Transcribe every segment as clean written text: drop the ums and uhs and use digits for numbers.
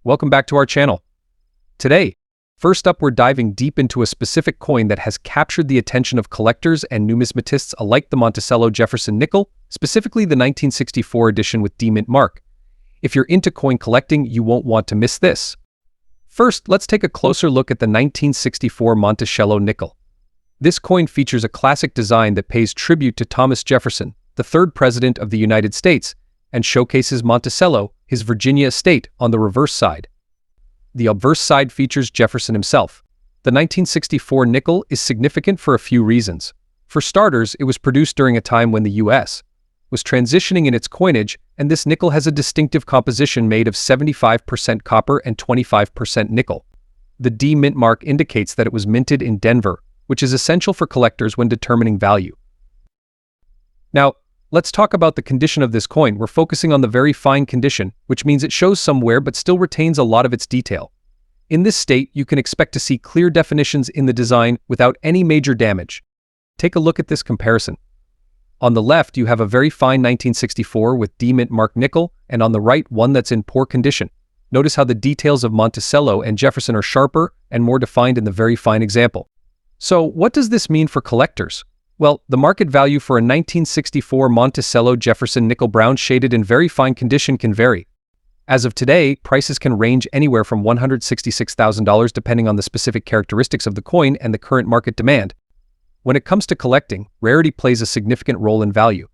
Welcome back to our channel. Today, first up, we're diving deep into a specific coin that has captured the attention of collectors and numismatists alike, the Monticello Jefferson nickel, specifically the 1964 edition with D-Mint mark. If you're into coin collecting, you won't want to miss this. First, let's take a closer look at the 1964 Monticello nickel. This coin features a classic design that pays tribute to Thomas Jefferson, the third president of the United States, and showcases Monticello, his Virginia estate, on the reverse side. The obverse side features Jefferson himself. The 1964 nickel is significant for a few reasons. For starters, it was produced during a time when the U.S. was transitioning in its coinage, and this nickel has a distinctive composition made of 75% copper and 25% nickel. The D-Mint mark indicates that it was minted in Denver, which is essential for collectors when determining value. Now, let's talk about the condition of this coin. We're focusing on the very fine condition, which means it shows some wear but still retains a lot of its detail. In this state, you can expect to see clear definitions in the design without any major damage. Take a look at this comparison. On the left, you have a very fine 1964 with D-Mint mark nickel, and on the right, one that's in poor condition. Notice how the details of Monticello and Jefferson are sharper and more defined in the very fine example. So, what does this mean for collectors? Well, the market value for a 1964 Monticello Jefferson nickel brown shaded in very fine condition can vary. As of today, prices can range anywhere from $166,000 depending on the specific characteristics of the coin and the current market demand. When it comes to collecting, rarity plays a significant role in value.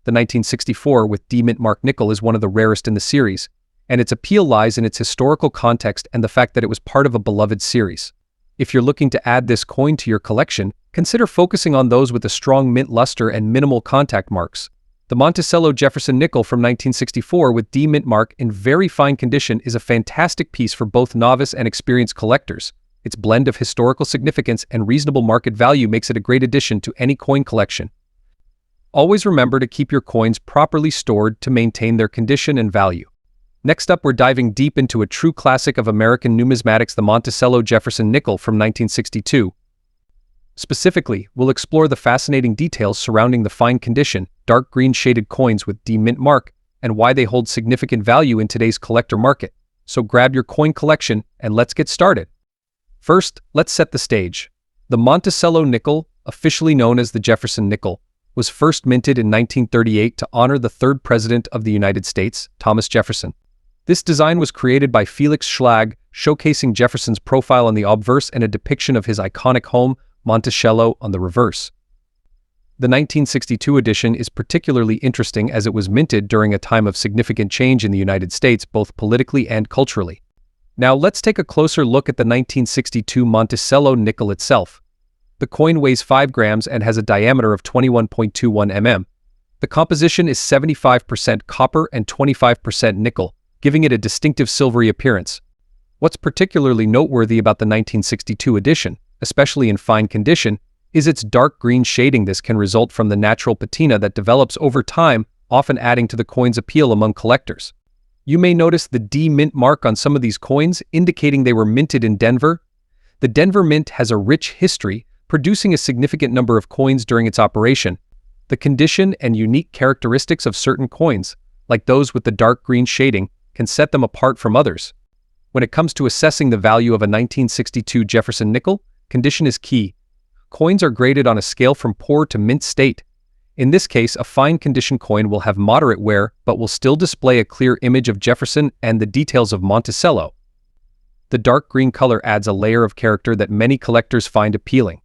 The 1964 with D-Mint mark nickel is one of the rarest in the series, and its appeal lies in its historical context and the fact that it was part of a beloved series. If you're looking to add this coin to your collection, consider focusing on those with a strong mint luster and minimal contact marks. The Monticello Jefferson nickel from 1964 with D-Mint mark in very fine condition is a fantastic piece for both novice and experienced collectors. Its blend of historical significance and reasonable market value makes it a great addition to any coin collection. Always remember to keep your coins properly stored to maintain their condition and value. Next up, we're diving deep into a true classic of American numismatics, the Monticello Jefferson nickel from 1962. Specifically, we'll explore the fascinating details surrounding the fine condition, dark green shaded coins with D-Mint mark, and why they hold significant value in today's collector market. So grab your coin collection and let's get started. First, let's set the stage. The Monticello nickel, officially known as the Jefferson nickel, was first minted in 1938 to honor the third president of the United States, Thomas Jefferson. This design was created by Felix Schlag, showcasing Jefferson's profile on the obverse and a depiction of his iconic home, Monticello, on the reverse. The 1962 edition is particularly interesting as it was minted during a time of significant change in the United States, both politically and culturally. Now let's take a closer look at the 1962 Monticello nickel itself. The coin weighs 5 grams and has a diameter of 21.21 mm. The composition is 75% copper and 25% nickel, giving it a distinctive silvery appearance. What's particularly noteworthy about the 1962 edition, especially in fine condition, is its dark green shading. This can result from the natural patina that develops over time, often adding to the coin's appeal among collectors. You may notice the D-Mint mark on some of these coins, indicating they were minted in Denver. The Denver Mint has a rich history, producing a significant number of coins during its operation. The condition and unique characteristics of certain coins, like those with the dark green shading, can set them apart from others. When it comes to assessing the value of a 1962 Jefferson nickel, condition is key. Coins are graded on a scale from poor to mint state. In this case, a fine condition coin will have moderate wear but will still display a clear image of Jefferson and the details of Monticello. The dark green color adds a layer of character that many collectors find appealing.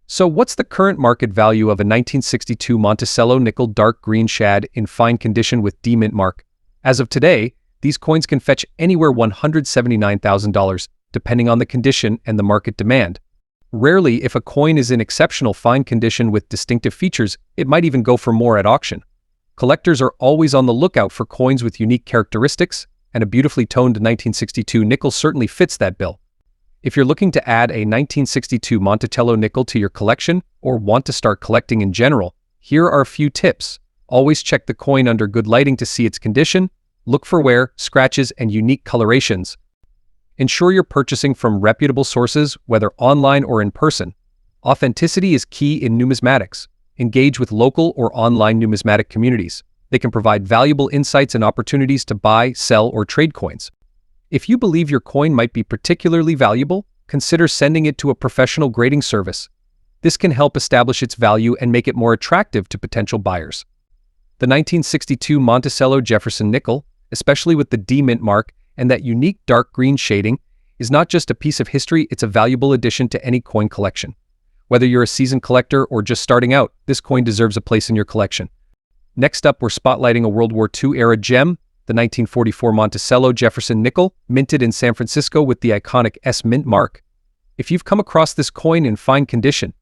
So what's the current market value of a 1962 Monticello nickel dark green shad in fine condition with D-Mint mark? As of today, these coins can fetch anywhere $179,000, depending on the condition and the market demand. Rarely, if a coin is in exceptional fine condition with distinctive features, it might even go for more at auction. Collectors are always on the lookout for coins with unique characteristics, and a beautifully toned 1962 nickel certainly fits that bill. If you're looking to add a 1962 Monticello nickel to your collection or want to start collecting in general, here are a few tips. Always check the coin under good lighting to see its condition. Look for wear, scratches, and unique colorations. Ensure you're purchasing from reputable sources, whether online or in person. Authenticity is key in numismatics. Engage with local or online numismatic communities. They can provide valuable insights and opportunities to buy, sell, or trade coins. If you believe your coin might be particularly valuable, consider sending it to a professional grading service. This can help establish its value and make it more attractive to potential buyers. The 1962 Monticello Jefferson nickel, especially with the D mint mark and that unique dark green shading, is not just a piece of history, it's a valuable addition to any coin collection. Whether you're a seasoned collector or just starting out, this coin deserves a place in your collection. Next up, we're spotlighting a World War II era gem, the 1944 Monticello Jefferson nickel, minted in San Francisco with the iconic S mint mark. If you've come across this coin in fine condition,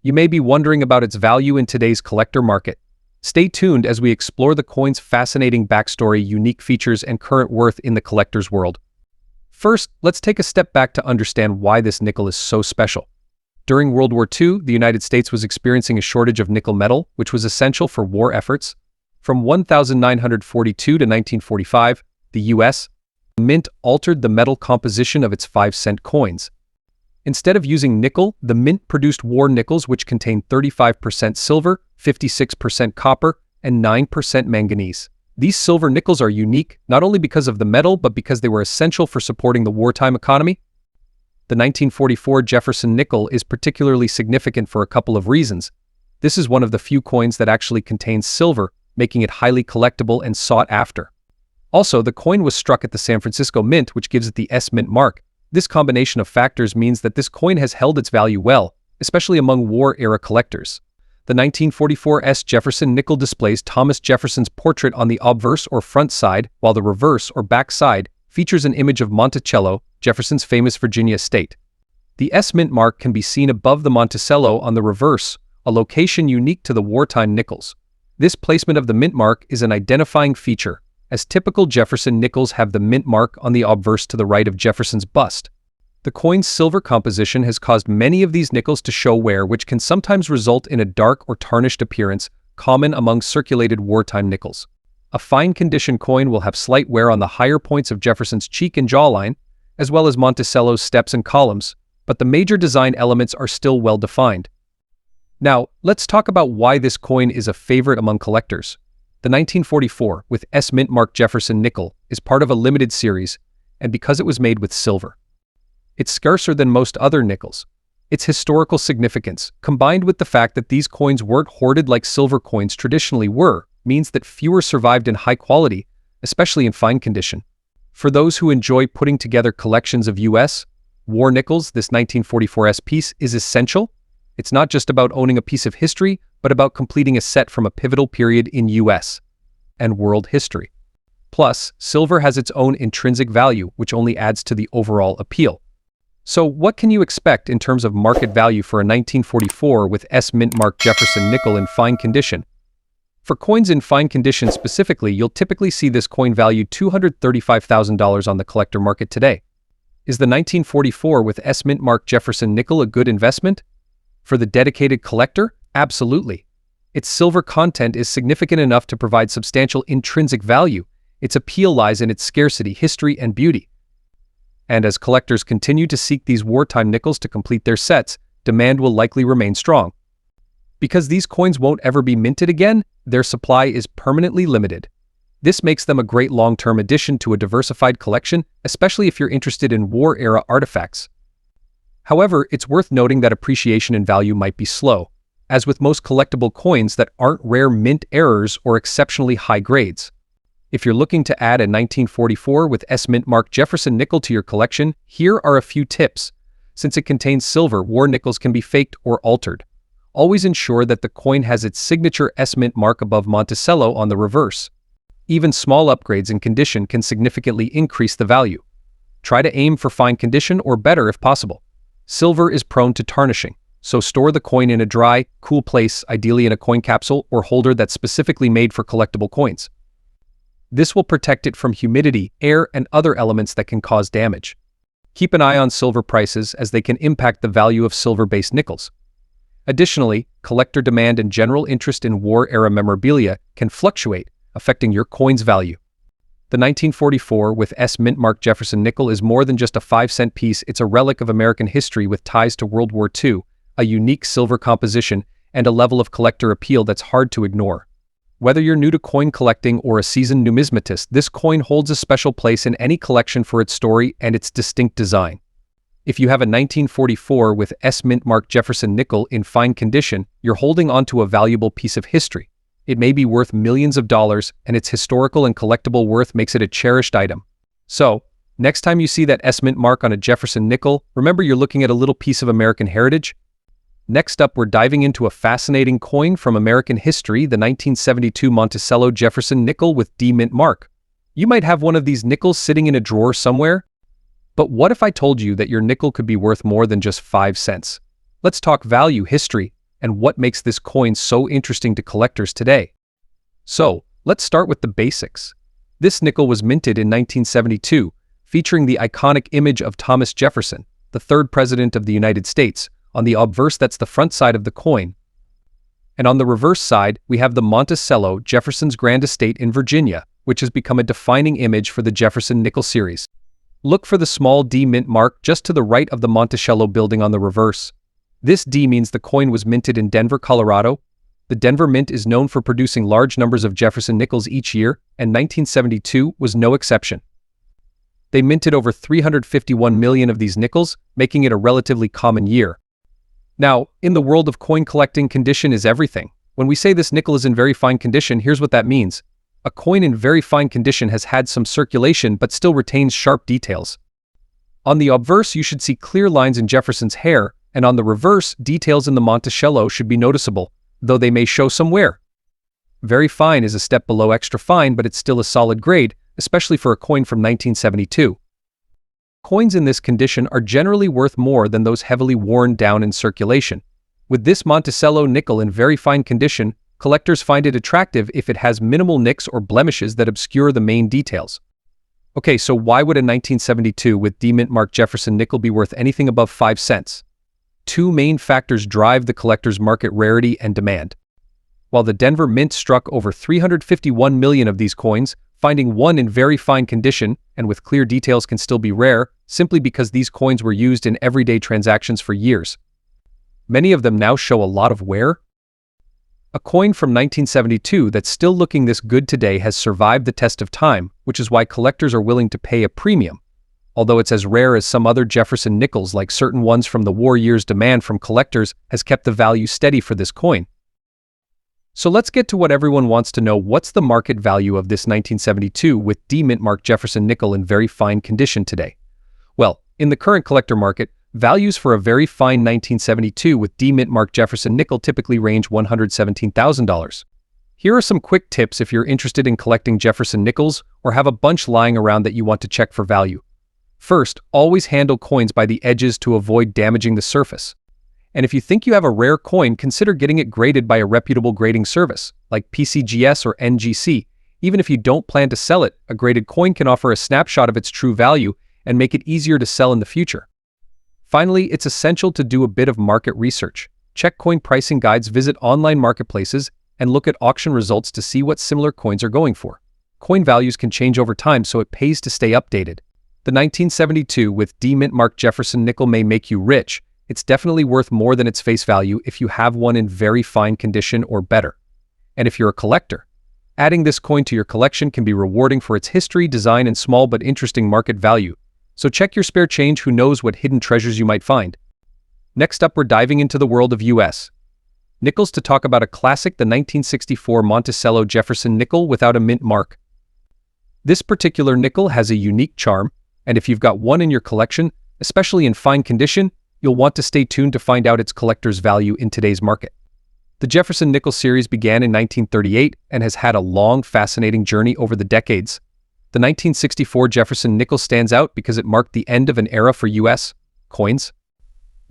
you may be wondering about its value in today's collector market. Stay tuned as we explore the coin's fascinating backstory, unique features, and current worth in the collector's world. First, let's take a step back to understand why this nickel is so special. During World War II, the United States was experiencing a shortage of nickel metal, which was essential for war efforts. From 1942 to 1945, the U.S. Mint altered the metal composition of its 5-cent coins. Instead of using nickel, the mint produced war nickels which contained 35% silver, 56% copper, and 9% manganese. These silver nickels are unique not only because of the metal but because they were essential for supporting the wartime economy. The 1944 Jefferson nickel is particularly significant for a couple of reasons. This is one of the few coins that actually contains silver, making it highly collectible and sought after. Also, the coin was struck at the San Francisco Mint, which gives it the S mint mark. This combination of factors means that this coin has held its value well, especially among war-era collectors. The 1944 S Jefferson nickel displays Thomas Jefferson's portrait on the obverse or front side, while the reverse or back side features an image of Monticello, Jefferson's famous Virginia estate. The S mint mark can be seen above the Monticello on the reverse, a location unique to the wartime nickels. This placement of the mint mark is an identifying feature, as typical Jefferson nickels have the mint mark on the obverse to the right of Jefferson's bust. The coin's silver composition has caused many of these nickels to show wear, which can sometimes result in a dark or tarnished appearance, common among circulated wartime nickels. A fine-condition coin will have slight wear on the higher points of Jefferson's cheek and jawline, as well as Monticello's steps and columns, but the major design elements are still well defined. Now, let's talk about why this coin is a favorite among collectors. The 1944 with S mint mark Jefferson nickel is part of a limited series, and because it was made with silver, it's scarcer than most other nickels. Its historical significance, combined with the fact that these coins weren't hoarded like silver coins traditionally were, means that fewer survived in high quality, especially in fine condition. For those who enjoy putting together collections of U.S. war nickels, this 1944 S piece is essential. It's not just about owning a piece of history, but about completing a set from a pivotal period in U.S. and world history. Plus, silver has its own intrinsic value, which only adds to the overall appeal. So what can you expect in terms of market value for a 1944 with S mint mark Jefferson nickel in fine condition? For coins in fine condition specifically, you'll typically see this coin valued $235,000 on the collector market today. Is the 1944 with S mint mark Jefferson nickel a good investment? For the dedicated collector, absolutely. Its silver content is significant enough to provide substantial intrinsic value. Its appeal lies in its scarcity, history, and beauty. And as collectors continue to seek these wartime nickels to complete their sets, demand will likely remain strong. Because these coins won't ever be minted again, their supply is permanently limited. This makes them a great long-term addition to a diversified collection, especially if you're interested in war-era artifacts. However, it's worth noting that appreciation in value might be slow, as with most collectible coins that aren't rare mint errors or exceptionally high grades. If you're looking to add a 1944 with S mint mark Jefferson nickel to your collection, here are a few tips. Since it contains silver, war nickels can be faked or altered. Always ensure that the coin has its signature S mint mark above Monticello on the reverse. Even small upgrades in condition can significantly increase the value. Try to aim for fine condition or better if possible. Silver is prone to tarnishing, so store the coin in a dry, cool place, ideally in a coin capsule or holder that's specifically made for collectible coins. This will protect it from humidity, air, and other elements that can cause damage. Keep an eye on silver prices as they can impact the value of silver-based nickels. Additionally, collector demand and general interest in war-era memorabilia can fluctuate, affecting your coin's value. The 1944 with S mint mark Jefferson nickel is more than just a 5-cent piece. It's a relic of American history with ties to World War II, a unique silver composition, and a level of collector appeal that's hard to ignore. Whether you're new to coin collecting or a seasoned numismatist, this coin holds a special place in any collection for its story and its distinct design. If you have a 1944 with S mint mark Jefferson nickel in fine condition, you're holding onto a valuable piece of history. It may be worth millions of dollars, and its historical and collectible worth makes it a cherished item. So, next time you see that S mint mark on a Jefferson nickel, remember you're looking at a little piece of American heritage. Next up, we're diving into a fascinating coin from American history, the 1972 Monticello Jefferson nickel with D mint mark. You might have one of these nickels sitting in a drawer somewhere. But what if I told you that your nickel could be worth more than just 5 cents? Let's talk value, history, and what makes this coin so interesting to collectors today. So, let's start with the basics. This nickel was minted in 1972, featuring the iconic image of Thomas Jefferson, the third president of the United States. On the obverse, that's the front side of the coin. And on the reverse side, we have the Monticello Jefferson's Grand Estate in Virginia, which has become a defining image for the Jefferson nickel series. Look for the small D mint mark just to the right of the Monticello building on the reverse. This D means the coin was minted in Denver, Colorado. The Denver Mint is known for producing large numbers of Jefferson nickels each year, and 1972 was no exception. They minted over 351 million of these nickels, making it a relatively common year. Now, in the world of coin collecting, condition is everything. When we say this nickel is in very fine condition, here's what that means. A coin in very fine condition has had some circulation but still retains sharp details. On the obverse, you should see clear lines in Jefferson's hair, and on the reverse, details in the Monticello should be noticeable, though they may show some wear. Very fine is a step below extra fine, but it's still a solid grade, especially for a coin from 1972. Coins in this condition are generally worth more than those heavily worn down in circulation. With this Monticello nickel in very fine condition, collectors find it attractive if it has minimal nicks or blemishes that obscure the main details. Okay, so why would a 1972 with D mint mark Jefferson nickel be worth anything above 5 cents? Two main factors drive the collector's market rarity and demand. While the Denver Mint struck over 351 million of these coins, finding one in very fine condition and with clear details can still be rare, simply because these coins were used in everyday transactions for years. Many of them now show a lot of wear. A coin from 1972 that's still looking this good today has survived the test of time, which is why collectors are willing to pay a premium. Although it's as rare as some other Jefferson nickels, like certain ones from the war years, demand from collectors has kept the value steady for this coin. So let's get to what everyone wants to know. What's the market value of this 1972 with D mint mark Jefferson nickel in very fine condition today? Well, in the current collector market, values for a very fine 1972 with D mint mark Jefferson nickel typically range $117,000. Here are some quick tips if you're interested in collecting Jefferson nickels or have a bunch lying around that you want to check for value. First, always handle coins by the edges to avoid damaging the surface. And if you think you have a rare coin, consider getting it graded by a reputable grading service, like PCGS or NGC. Even if you don't plan to sell it, a graded coin can offer a snapshot of its true value and make it easier to sell in the future. Finally, it's essential to do a bit of market research. Check coin pricing guides, visit online marketplaces, and look at auction results to see what similar coins are going for. Coin values can change over time, so it pays to stay updated. The 1972 with D mint mark Jefferson nickel may make you rich. It's definitely worth more than its face value if you have one in very fine condition or better. And if you're a collector, adding this coin to your collection can be rewarding for its history, design, and small but interesting market value. So check your spare change, who knows what hidden treasures you might find. Next up, we're diving into the world of US nickels to talk about a classic, the 1964 Monticello Jefferson nickel without a mint mark. This particular nickel has a unique charm, and if you've got one in your collection, especially in fine condition, you'll want to stay tuned to find out its collector's value in today's market. The Jefferson nickel series began in 1938 and has had a long, fascinating journey over the decades. The 1964 Jefferson nickel stands out because it marked the end of an era for U.S. coins.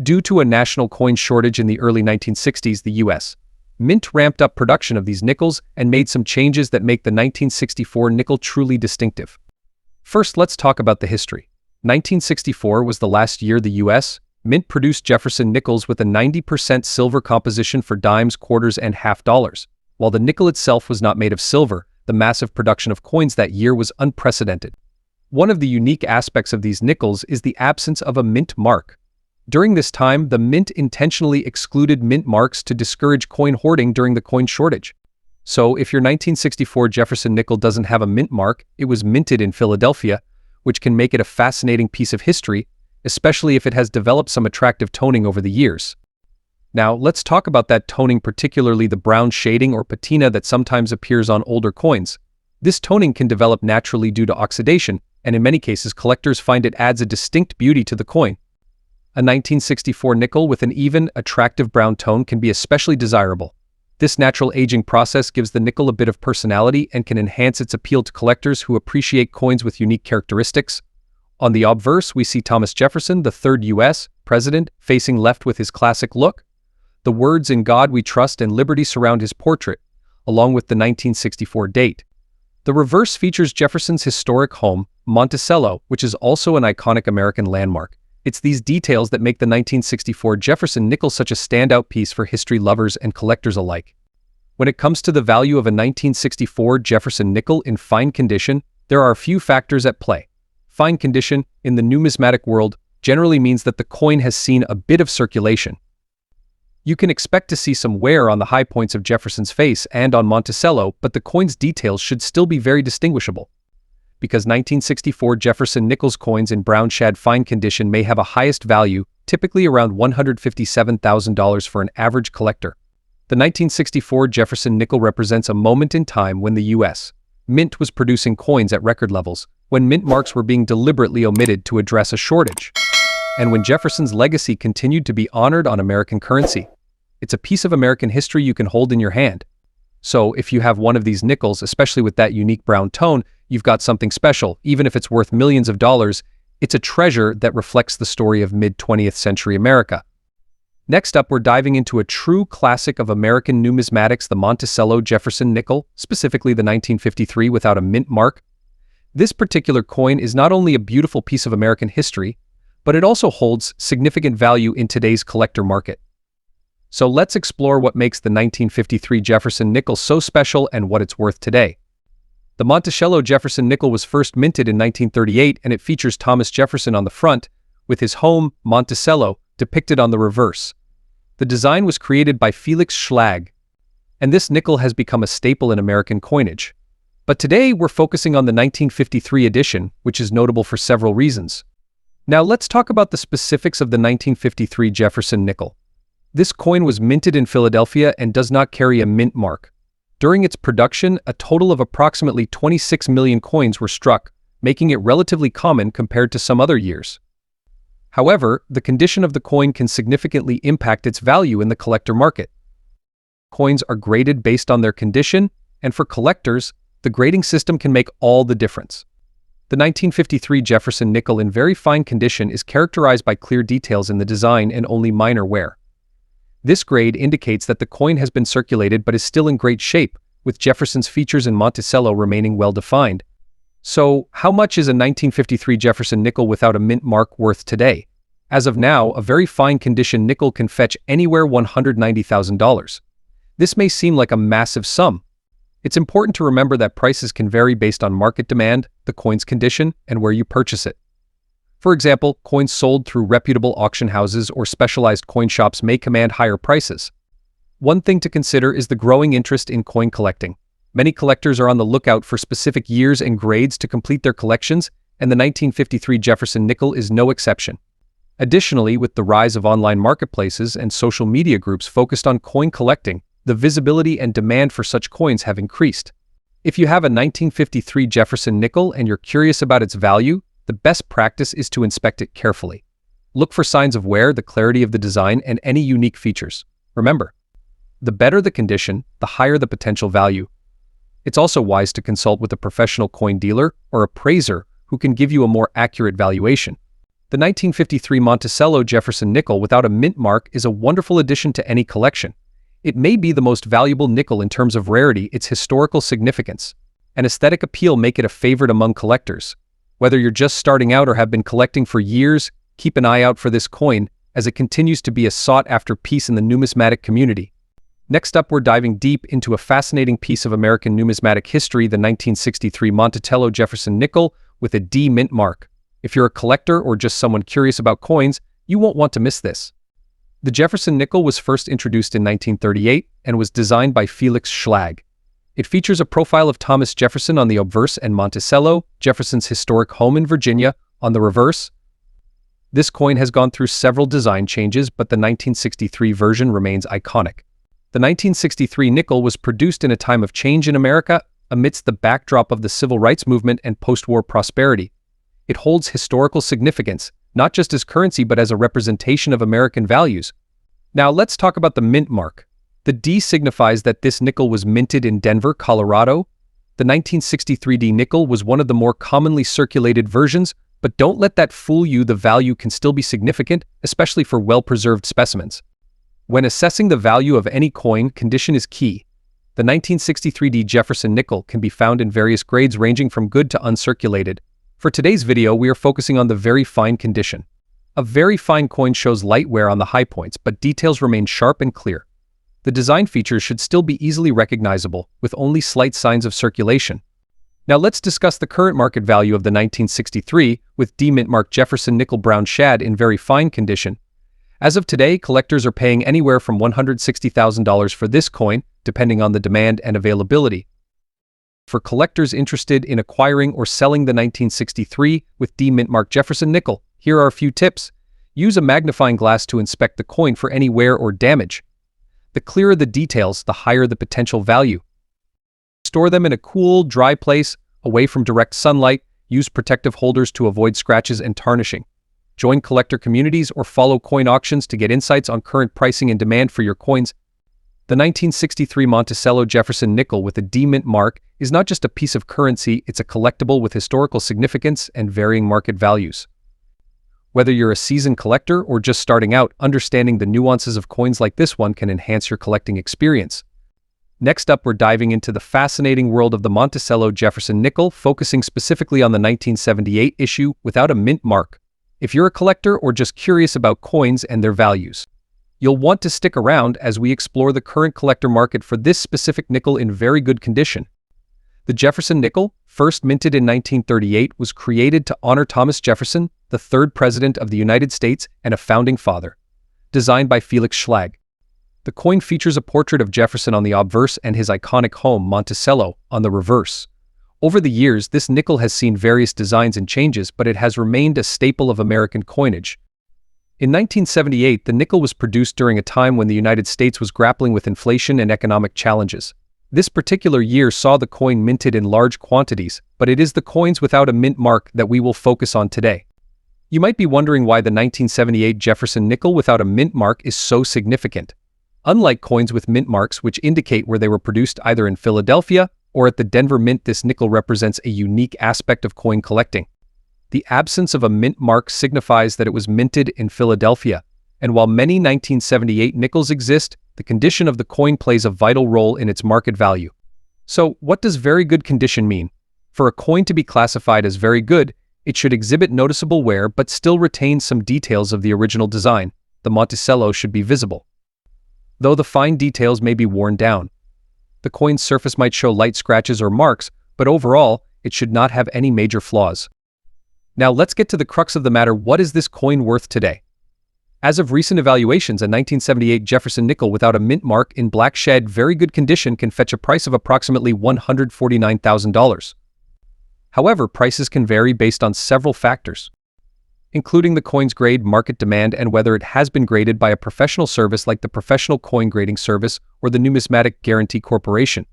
Due to a national coin shortage in the early 1960s, the U.S. Mint ramped up production of these nickels and made some changes that make the 1964 nickel truly distinctive. First, let's talk about the history. 1964 was the last year the U.S. Mint produced Jefferson nickels with a 90% silver composition for dimes, quarters, and half dollars. While the nickel itself was not made of silver, the massive production of coins that year was unprecedented. One of the unique aspects of these nickels is the absence of a mint mark. During this time, the mint intentionally excluded mint marks to discourage coin hoarding during the coin shortage. So if your 1964 Jefferson nickel doesn't have a mint mark, it was minted in Philadelphia, which can make it a fascinating piece of history, especially if it has developed some attractive toning over the years. Now, let's talk about that toning, particularly the brown shading or patina that sometimes appears on older coins. This toning can develop naturally due to oxidation, and in many cases collectors find it adds a distinct beauty to the coin. A 1964 nickel with an even, attractive brown tone can be especially desirable. This natural aging process gives the nickel a bit of personality and can enhance its appeal to collectors who appreciate coins with unique characteristics. On the obverse, we see Thomas Jefferson, the third U.S. president, facing left with his classic look. The words "In God We Trust" and "Liberty" surround his portrait, along with the 1964 date. The reverse features Jefferson's historic home, Monticello, which is also an iconic American landmark. It's these details that make the 1964 Jefferson nickel such a standout piece for history lovers and collectors alike. When it comes to the value of a 1964 Jefferson nickel in fine condition, there are a few factors at play. Fine condition, in the numismatic world, generally means that the coin has seen a bit of circulation. You can expect to see some wear on the high points of Jefferson's face and on Monticello, but the coin's details should still be very distinguishable. Because 1964 Jefferson nickels coins in brown shad fine condition may have a highest value, typically around $157,000 for an average collector. The 1964 Jefferson nickel represents a moment in time when the U.S. Mint was producing coins at record levels, when mint marks were being deliberately omitted to address a shortage, and when Jefferson's legacy continued to be honored on American currency. It's a piece of American history you can hold in your hand. So if you have one of these nickels, especially with that unique brown tone, you've got something special. Even if it's worth millions of dollars, it's a treasure that reflects the story of mid-20th century America. Next up, we're diving into a true classic of American numismatics, the Monticello Jefferson nickel, specifically the 1953 without a mint mark. This particular coin is not only a beautiful piece of American history, but it also holds significant value in today's collector market. So let's explore what makes the 1953 Jefferson nickel so special and what it's worth today. The Monticello Jefferson nickel was first minted in 1938, and it features Thomas Jefferson on the front, with his home, Monticello, depicted on the reverse. The design was created by Felix Schlag, and this nickel has become a staple in American coinage. But today we're focusing on the 1953 edition, which is notable for several reasons. Now let's talk about the specifics of the 1953 Jefferson nickel. This coin was minted in Philadelphia and does not carry a mint mark. During its production, a total of approximately 26 million coins were struck, making it relatively common compared to some other years. However, the condition of the coin can significantly impact its value in the collector market. Coins are graded based on their condition, and for collectors, the grading system can make all the difference. The 1953 Jefferson nickel in very fine condition is characterized by clear details in the design and only minor wear. This grade indicates that the coin has been circulated but is still in great shape, with Jefferson's features in Monticello remaining well defined. So, how much is a 1953 Jefferson nickel without a mint mark worth today? As of now, a very fine condition nickel can fetch anywhere $190,000. This may seem like a massive sum. It's important to remember that prices can vary based on market demand, the coin's condition, and where you purchase it. For example, coins sold through reputable auction houses or specialized coin shops may command higher prices. One thing to consider is the growing interest in coin collecting. Many collectors are on the lookout for specific years and grades to complete their collections, and the 1953 Jefferson nickel is no exception. Additionally, with the rise of online marketplaces and social media groups focused on coin collecting, the visibility and demand for such coins have increased. If you have a 1953 Jefferson nickel and you're curious about its value, the best practice is to inspect it carefully. Look for signs of wear, the clarity of the design, and any unique features. Remember, the better the condition, the higher the potential value. It's also wise to consult with a professional coin dealer or appraiser who can give you a more accurate valuation. The 1953 Monticello Jefferson nickel without a mint mark is a wonderful addition to any collection. It may be the most valuable nickel in terms of rarity, its historical significance, and aesthetic appeal make it a favorite among collectors. Whether you're just starting out or have been collecting for years, keep an eye out for this coin, as it continues to be a sought-after piece in the numismatic community. Next up, we're diving deep into a fascinating piece of American numismatic history, the 1963 Monticello Jefferson nickel with a D mint mark. If you're a collector or just someone curious about coins, you won't want to miss this. The Jefferson nickel was first introduced in 1938 and was designed by Felix Schlag. It features a profile of Thomas Jefferson on the obverse and Monticello Jefferson's historic home in Virginia on the reverse. This coin has gone through several design changes, but the 1963 version remains iconic. The 1963 nickel was produced in a time of change in America amidst the backdrop of the civil rights movement and post-war prosperity. It holds historical significance, not just as currency but as a representation of American values. Now let's talk about the mint mark. The D signifies that this nickel was minted in Denver, Colorado. The 1963 D nickel was one of the more commonly circulated versions, but don't let that fool you. The value can still be significant, especially for well-preserved specimens. When assessing the value of any coin, condition is key. The 1963 D Jefferson nickel can be found in various grades ranging from good to uncirculated. For today's video, we are focusing on the very fine condition. A very fine coin shows light wear on the high points, but details remain sharp and clear. The design features should still be easily recognizable, with only slight signs of circulation. Now let's discuss the current market value of the 1963 with D mint mark Jefferson nickel brown shad in very fine condition. As of today, collectors are paying anywhere from $160,000 for this coin, depending on the demand and availability. For collectors interested in acquiring or selling the 1963 with D mint mark Jefferson nickel, here are a few tips. Use a magnifying glass to inspect the coin for any wear or damage. The clearer the details, the higher the potential value. Store them in a cool, dry place, away from direct sunlight. Use protective holders to avoid scratches and tarnishing. Join collector communities or follow coin auctions to get insights on current pricing and demand for your coins. The 1963 Monticello Jefferson nickel with a D mint mark is not just a piece of currency, it's a collectible with historical significance and varying market values. Whether you're a seasoned collector or just starting out, understanding the nuances of coins like this one can enhance your collecting experience. Next up, we're diving into the fascinating world of the Monticello Jefferson nickel, focusing specifically on the 1978 issue without a mint mark. If you're a collector or just curious about coins and their values, you'll want to stick around as we explore the current collector market for this specific nickel in very good condition. The Jefferson nickel, first minted in 1938, was created to honor Thomas Jefferson, the third president of the United States and a founding father. Designed by Felix Schlag. The coin features a portrait of Jefferson on the obverse and his iconic home, Monticello, on the reverse. Over the years, this nickel has seen various designs and changes, but it has remained a staple of American coinage. In 1978, the nickel was produced during a time when the United States was grappling with inflation and economic challenges. This particular year saw the coin minted in large quantities, but it is the coins without a mint mark that we will focus on today. You might be wondering why the 1978 Jefferson nickel without a mint mark is so significant. Unlike coins with mint marks, which indicate where they were produced either in Philadelphia or at the Denver Mint, this nickel represents a unique aspect of coin collecting. The absence of a mint mark signifies that it was minted in Philadelphia, and while many 1978 nickels exist, the condition of the coin plays a vital role in its market value. So, what does very good condition mean? For a coin to be classified as very good, it should exhibit noticeable wear but still retain some details of the original design. The Monticello should be visible, though the fine details may be worn down. The coin's surface might show light scratches or marks, but overall, it should not have any major flaws. Now let's get to the crux of the matter. What is this coin worth today? As of recent evaluations, a 1978 Jefferson nickel without a mint mark in black shad very good condition can fetch a price of approximately $149,000. However, prices can vary based on several factors, including the coin's grade, market demand, and whether it has been graded by a professional service like the Professional Coin Grading Service or the Numismatic Guarantee Corporation.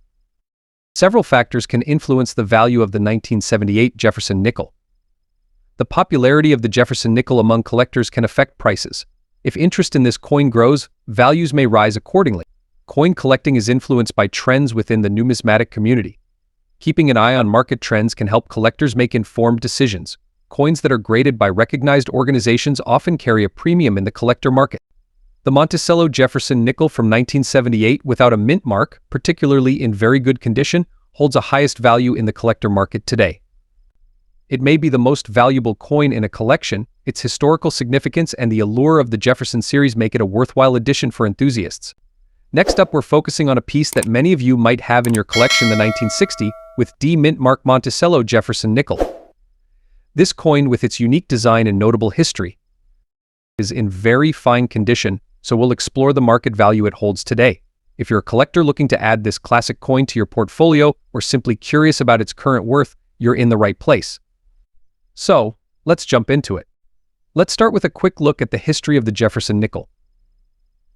Several factors can influence the value of the 1978 Jefferson nickel. The popularity of the Jefferson nickel among collectors can affect prices. If interest in this coin grows, values may rise accordingly. Coin collecting is influenced by trends within the numismatic community. Keeping an eye on market trends can help collectors make informed decisions. Coins that are graded by recognized organizations often carry a premium in the collector market. The Monticello Jefferson nickel from 1978 without a mint mark, particularly in very good condition, holds a highest value in the collector market today. It may be the most valuable coin in a collection. Its historical significance and the allure of the Jefferson series make it a worthwhile addition for enthusiasts. Next up, we're focusing on a piece that many of you might have in your collection, the 1960 with D mint mark Monticello Jefferson nickel. This coin, with its unique design and notable history, is in very fine condition, so we'll explore the market value it holds today. If you're a collector looking to add this classic coin to your portfolio or simply curious about its current worth, you're in the right place. So, let's jump into it. Let's start with a quick look at the history of the Jefferson nickel.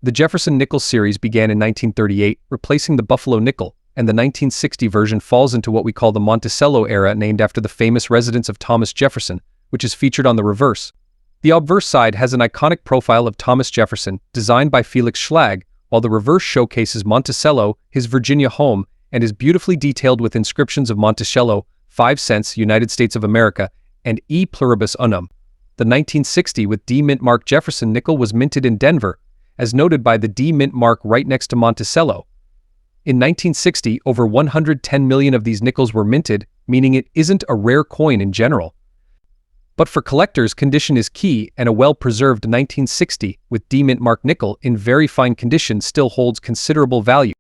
The Jefferson nickel series began in 1938, replacing the Buffalo nickel, and the 1960 version falls into what we call the Monticello era, named after the famous residence of Thomas Jefferson, which is featured on the reverse. The obverse side has an iconic profile of Thomas Jefferson, designed by Felix Schlag, while the reverse showcases Monticello, his Virginia home, and is beautifully detailed with inscriptions of Monticello, 5 cents, United States of America, and E pluribus unum. The 1960 with D mint mark Jefferson nickel was minted in Denver, as noted by the D mint mark right next to Monticello. In 1960, over 110 million of these nickels were minted, meaning it isn't a rare coin in general. But for collectors, condition is key, and a well-preserved 1960 with D mint mark nickel in very fine condition still holds considerable value.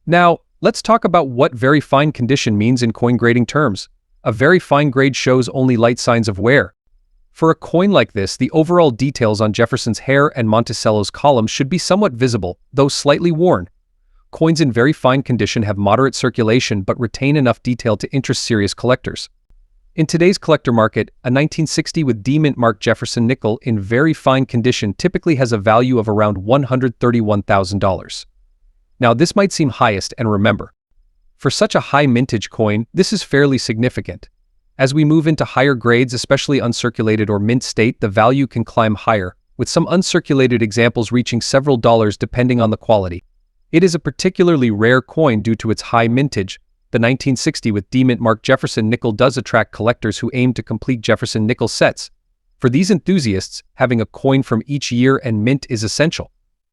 Now, let's talk about what very fine condition means in coin grading terms. A very fine grade shows only light signs of wear. For a coin like this, the overall details on Jefferson's hair and Monticello's columns should be somewhat visible, though slightly worn. Coins in very fine condition have moderate circulation but retain enough detail to interest serious collectors. In today's collector market, a 1960 with D mint mark Jefferson nickel in very fine condition typically has a value of around $131,000. Now, this might seem highest, and remember, for such a high mintage coin, this is fairly significant. As we move into higher grades, especially uncirculated or mint state, the value can climb higher, with some uncirculated examples reaching several dollars depending on the quality. It is a particularly rare coin due to its high mintage. The 1960 with D mint mark Jefferson nickel does attract collectors who aim to complete Jefferson nickel sets. For these enthusiasts, having a coin from each year and mint is essential.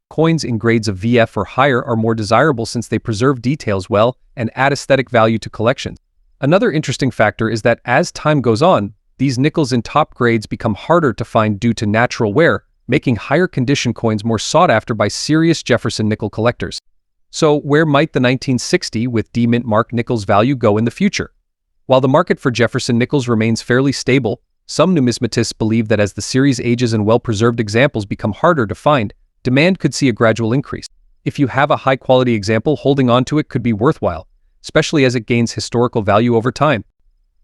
Coins in grades of VF or higher are more desirable since they preserve details well and add aesthetic value to collections. Another interesting factor is that as time goes on, these nickels in top grades become harder to find due to natural wear, making higher condition coins more sought after by serious Jefferson nickel collectors. So, where might the 1960 with D mint mark nickels value go in the future? While the market for Jefferson nickels remains fairly stable, some numismatists believe that as the series ages and well-preserved examples become harder to find, demand could see a gradual increase. If you have a high-quality example, holding on to it could be worthwhile, especially as it gains historical value over time.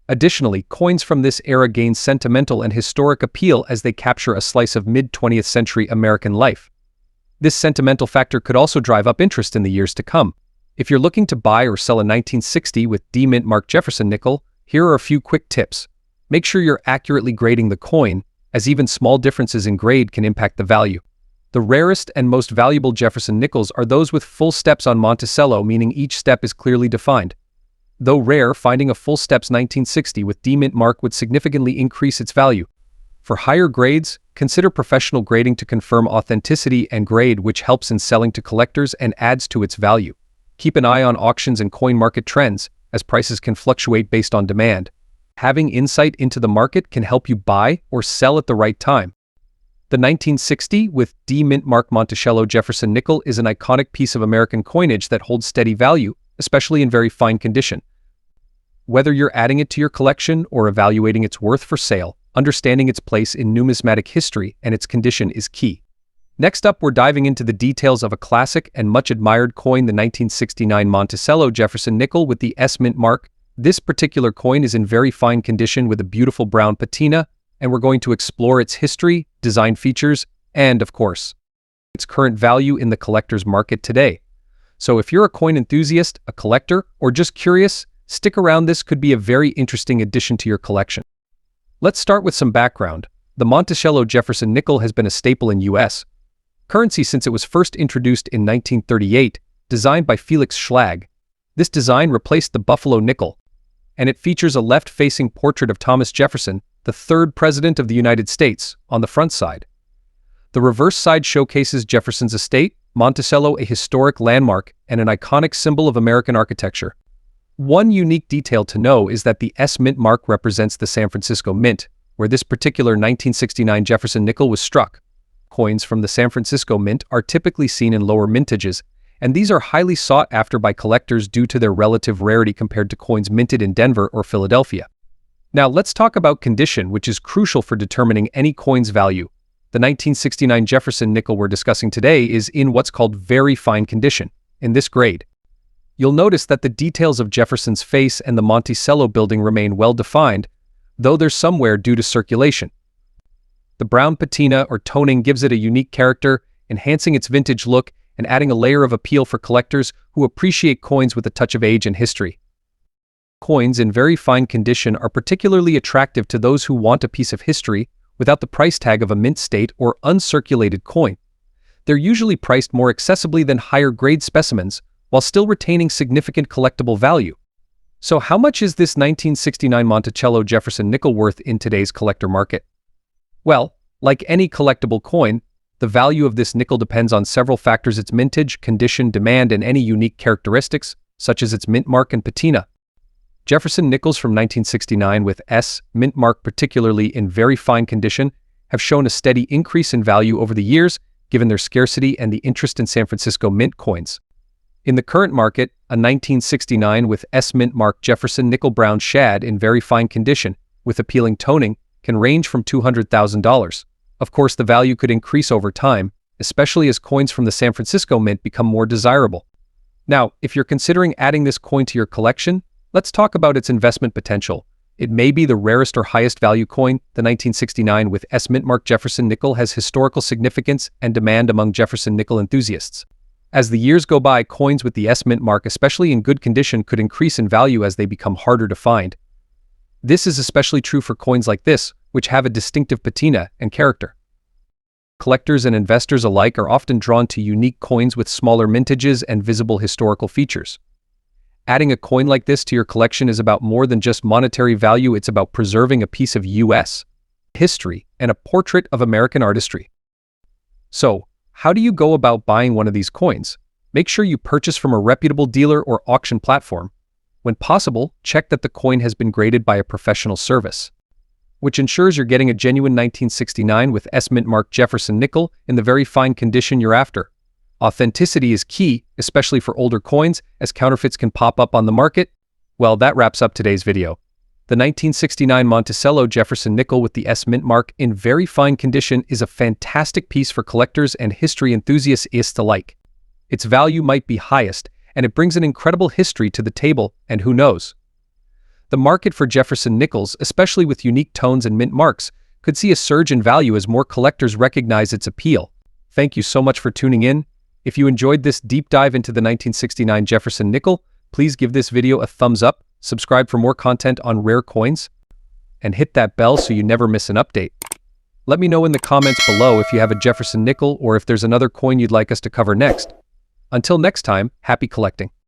Additionally, coins from this era gain sentimental and historic appeal as they capture a slice of mid-20th century American life. This sentimental factor could also drive up interest in the years to come. If you're looking to buy or sell a 1960 with D mint mark Jefferson nickel, here are a few quick tips. Make sure you're accurately grading the coin, as even small differences in grade can impact the value. The rarest and most valuable Jefferson nickels are those with full steps on Monticello, meaning each step is clearly defined. Though rare, finding a full steps 1960 with D mint mark would significantly increase its value. For higher grades, consider professional grading to confirm authenticity and grade, which helps in selling to collectors and adds to its value. Keep an eye on auctions and coin market trends, as prices can fluctuate based on demand. Having insight into the market can help you buy or sell at the right time. The 1960 with D mint mark Monticello Jefferson nickel is an iconic piece of American coinage that holds steady value, especially in very fine condition. Whether you're adding it to your collection or evaluating its worth for sale, understanding its place in numismatic history and its condition is key. Next up, we're diving into the details of a classic and much admired coin, the 1969 Monticello Jefferson nickel with the S mint mark. This particular coin is in very fine condition with a beautiful brown patina, and we're going to explore its history, design features, and, of course, its current value in the collector's market today. So if you're a coin enthusiast, a collector, or just curious, stick around. This could be a very interesting addition to your collection. Let's start with some background. The Monticello Jefferson nickel has been a staple in U.S. currency since it was first introduced in 1938, designed by Felix Schlag. This design replaced the Buffalo nickel, and it features a left-facing portrait of Thomas Jefferson, the third president of the United States, on the front side. The reverse side showcases Jefferson's estate, Monticello, a historic landmark and an iconic symbol of American architecture. One unique detail to know is that the S mint mark represents the San Francisco Mint, where this particular 1969 Jefferson nickel was struck. Coins from the San Francisco Mint are typically seen in lower mintages, and these are highly sought after by collectors due to their relative rarity compared to coins minted in Denver or Philadelphia. Now let's talk about condition, which is crucial for determining any coin's value. The 1969 Jefferson nickel we're discussing today is in what's called very fine condition. in this grade. You'll notice that the details of Jefferson's face and the Monticello building remain well defined, though there's some wear due to circulation. The brown patina or toning gives it a unique character, enhancing its vintage look and adding a layer of appeal for collectors who appreciate coins with a touch of age and history. Coins in very fine condition are particularly attractive to those who want a piece of history without the price tag of a mint state or uncirculated coin. They're usually priced more accessibly than higher-grade specimens, while still retaining significant collectible value. So how much is this 1969 Monticello Jefferson nickel worth in today's collector market? Well, like any collectible coin, the value of this nickel depends on several factors: its mintage, condition, demand, and any unique characteristics, such as its mint mark and patina. Jefferson nickels from 1969 with S mint mark, particularly in very fine condition, have shown a steady increase in value over the years, given their scarcity and the interest in San Francisco mint coins. In the current market, a 1969 with S mint mark Jefferson nickel brown shad in very fine condition, with appealing toning, can range from $200,000. Of course, the value could increase over time, especially as coins from the San Francisco mint become more desirable. Now, if you're considering adding this coin to your collection, let's talk about its investment potential. It may be the rarest or highest value coin. The 1969 with S mint mark Jefferson nickel has historical significance and demand among Jefferson nickel enthusiasts. As the years go by, coins with the S mint mark, especially in good condition, could increase in value as they become harder to find. This is especially true for coins like this, which have a distinctive patina and character. Collectors and investors alike are often drawn to unique coins with smaller mintages and visible historical features. Adding a coin like this to your collection is about more than just monetary value. It's about preserving a piece of U.S. history and a portrait of American artistry. So, how do you go about buying one of these coins? Make sure you purchase from a reputable dealer or auction platform. When possible, check that the coin has been graded by a professional service, which ensures you're getting a genuine 1969 with S mint mark Jefferson nickel in the very fine condition you're after. Authenticity is key, especially for older coins, as counterfeits can pop up on the market. Well, that wraps up today's video. The 1969 Monticello Jefferson nickel with the S mint mark in very fine condition is a fantastic piece for collectors and history enthusiasts alike. Its value might be highest, and it brings an incredible history to the table, and who knows? The market for Jefferson nickels, especially with unique tones and mint marks, could see a surge in value as more collectors recognize its appeal. Thank you so much for tuning in. If you enjoyed this deep dive into the 1969 Jefferson nickel, please give this video a thumbs up, subscribe for more content on rare coins, and hit that bell so you never miss an update. Let me know in the comments below if you have a Jefferson nickel or if there's another coin you'd like us to cover next. Until next time, happy collecting.